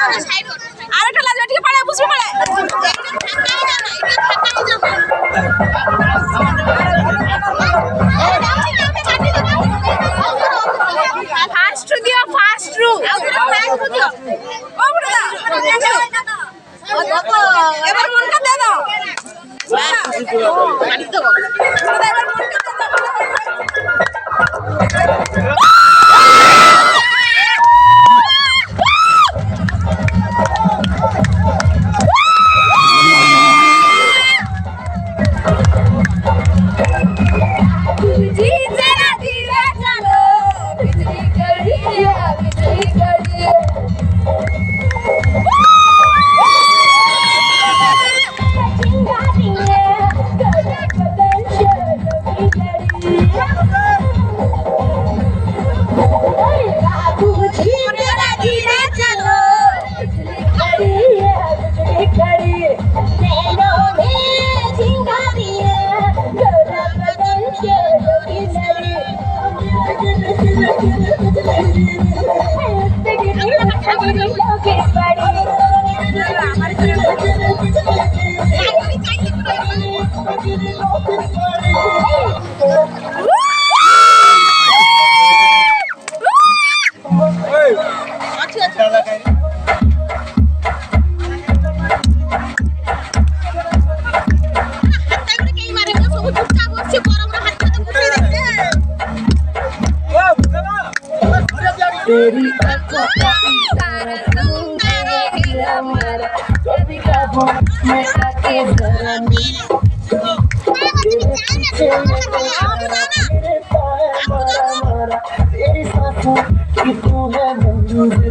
আরেকটা লাগবে ঠিক পাড়ে বুঝবি পাড়ে ফাস্ট দিও ফাস্ট রু এবার মনটা দে দাও तेरी आंखों का इशारा तुम्हारा दिल हमारा कभी कभी मैं आके जरा तेरे पीछे मैं तेरे साए मारा मारा तेरी सांसों की तू है मंजूर